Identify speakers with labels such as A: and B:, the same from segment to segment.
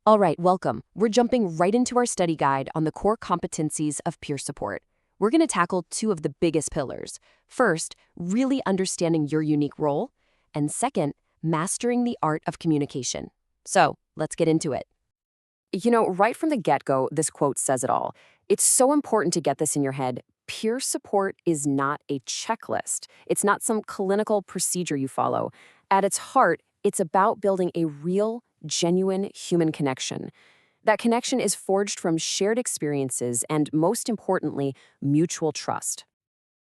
A: All right, welcome. We're jumping right into our study guide on the core competencies of peer support. We're going to tackle two of the biggest pillars. First, really understanding your unique role, and second, mastering the art of communication. So, let's get into it. Right from the get-go, this quote says it all. It's so important to get this in your head. Peer support is not a checklist. It's not some clinical procedure you follow. At its heart, it's about building a real, genuine human connection. That connection is forged from shared experiences and, most importantly, mutual trust.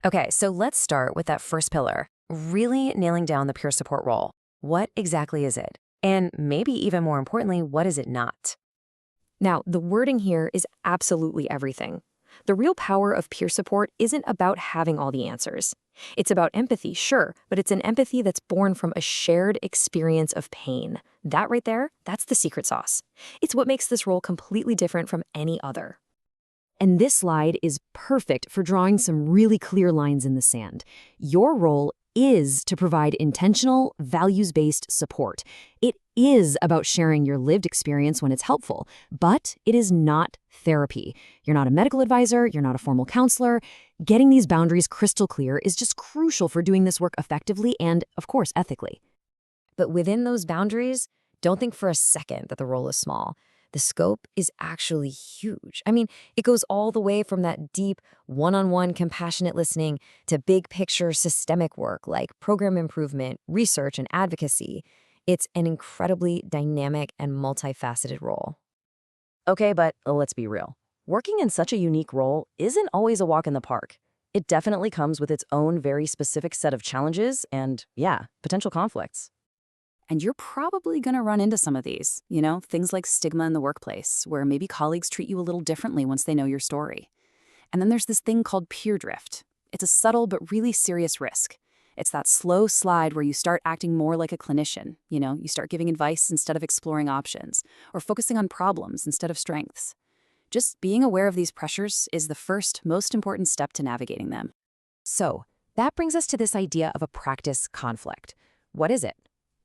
A: Okay, so let's start with that first pillar, really nailing down the peer support role. What exactly is it? And maybe even more importantly, what is it not? Now, the wording here is absolutely everything. The real power of peer support isn't about having all the answers. It's about empathy, sure, but it's an empathy that's born from a shared experience of pain. That right there, that's the secret sauce. It's what makes this role completely different from any other. And this slide is perfect for drawing some really clear lines in the sand. Your role is to provide intentional, values-based support. It is about sharing your lived experience when it's helpful, but it is not therapy. You're not a medical advisor, you're not a formal counselor. Getting these boundaries crystal clear is just crucial for doing this work effectively and, of course, ethically. But within those boundaries, don't think for a second that the role is small. The scope is actually huge. I mean, it goes all the way from that deep, one-on-one compassionate listening to big picture systemic work like program improvement, research, and advocacy. It's an incredibly dynamic and multifaceted role. Okay, but let's be real. Working in such a unique role isn't always a walk in the park. It definitely comes with its own very specific set of challenges and, yeah, potential conflicts.
B: And you're probably going to run into some of these, things like stigma in the workplace, where maybe colleagues treat you a little differently once they know your story. And then there's this thing called peer drift. It's a subtle but really serious risk. It's that slow slide where you start acting more like a clinician. You start giving advice instead of exploring options, or focusing on problems instead of strengths. Just being aware of these pressures is the first, most important step to navigating them.
A: So, that brings us to this idea of a practice conflict. What is it?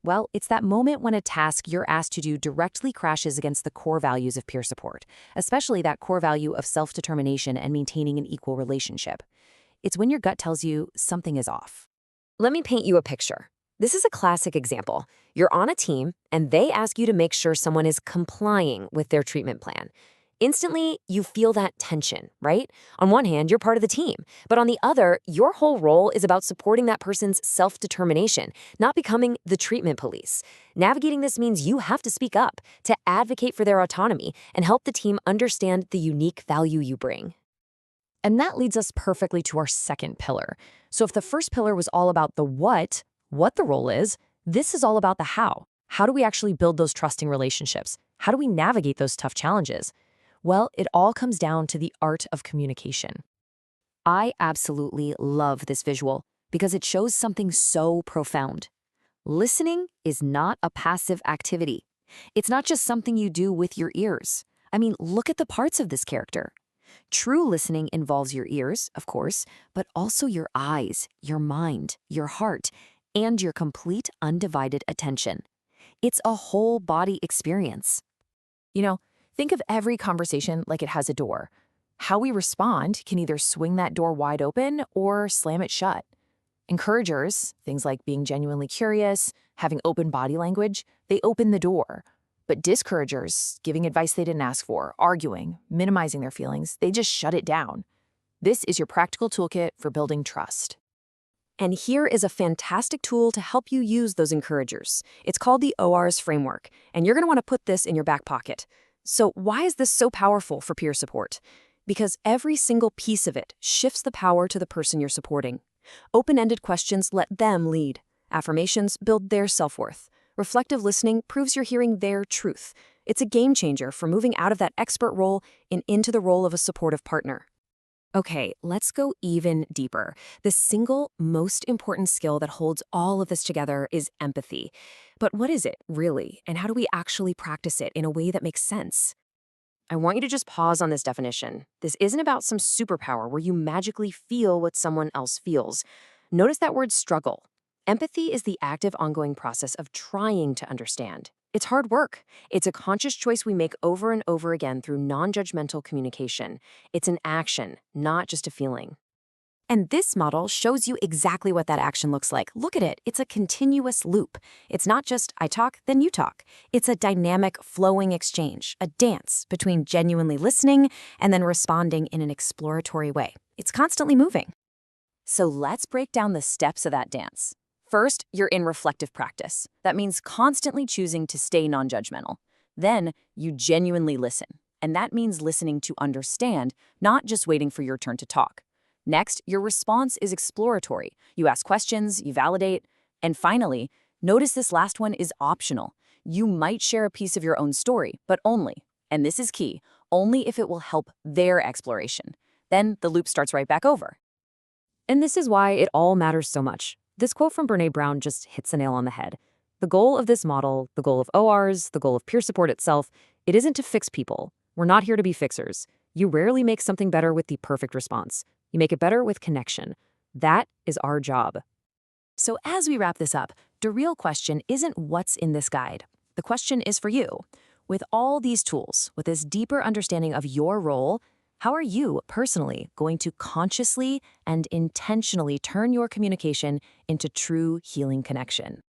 A: Well, it's that moment when a task you're asked to do directly crashes against the core values of peer support, especially that core value of self-determination and maintaining an equal relationship. It's when your gut tells you something is off. Let me paint you a picture. This is a classic example. You're on a team, and they ask you to make sure someone is complying with their treatment plan. Instantly, you feel that tension, right? On one hand, you're part of the team, but on the other, your whole role is about supporting that person's self-determination, not becoming the treatment police. Navigating this means you have to speak up, to advocate for their autonomy, and help the team understand the unique value you bring. And that leads us perfectly to our second pillar. So if the first pillar was all about the what the role is, this is all about the how. How do we actually build those trusting relationships? How do we navigate those tough challenges? Well, it all comes down to the art of communication. I absolutely love this visual because it shows something so profound. Listening is not a passive activity. It's not just something you do with your ears. I mean, look at the parts of this character. True listening involves your ears, of course, but also your eyes, your mind, your heart, and your complete undivided attention. It's a whole body experience. Think of every conversation like it has a door. How we respond can either swing that door wide open or slam it shut. Encouragers, things like being genuinely curious, having open body language, they open the door. But discouragers, giving advice they didn't ask for, arguing, minimizing their feelings, they just shut it down. This is your practical toolkit for building trust. And here is a fantastic tool to help you use those encouragers. It's called the ORS framework, and you're going to want to put this in your back pocket. So why is this so powerful for peer support? Because every single piece of it shifts the power to the person you're supporting. Open-ended questions let them lead. Affirmations build their self-worth. Reflective listening proves you're hearing their truth. It's a game changer for moving out of that expert role and into the role of a supportive partner. Okay, let's go even deeper. The single most important skill that holds all of this together is empathy. But what is it, really? And how do we actually practice it in a way that makes sense? I want you to just pause on this definition. This isn't about some superpower where you magically feel what someone else feels. Notice that word struggle. Empathy is the active, ongoing process of trying to understand. It's hard work. It's a conscious choice we make over and over again through non-judgmental communication. It's an action, not just a feeling. And this model shows you exactly what that action looks like. Look at it. It's a continuous loop. It's not just I talk, then you talk. It's a dynamic, flowing exchange, a dance between genuinely listening and then responding in an exploratory way. It's constantly moving. So let's break down the steps of that dance. First, you're in reflective practice. That means constantly choosing to stay non-judgmental. Then, you genuinely listen. And that means listening to understand, not just waiting for your turn to talk. Next, your response is exploratory. You ask questions, you validate. And finally, notice this last one is optional. You might share a piece of your own story, but only, and this is key, only if it will help their exploration. Then the loop starts right back over. And this is why it all matters so much. This quote from Brené Brown just hits the nail on the head. The goal of this model, the goal of ORs, the goal of peer support itself, it isn't to fix people. We're not here to be fixers. You rarely make something better with the perfect response. You make it better with connection. That is our job. So as we wrap this up, the real question isn't what's in this guide. The question is for you. With all these tools, with this deeper understanding of your role, how are you personally going to consciously and intentionally turn your communication into true healing connection?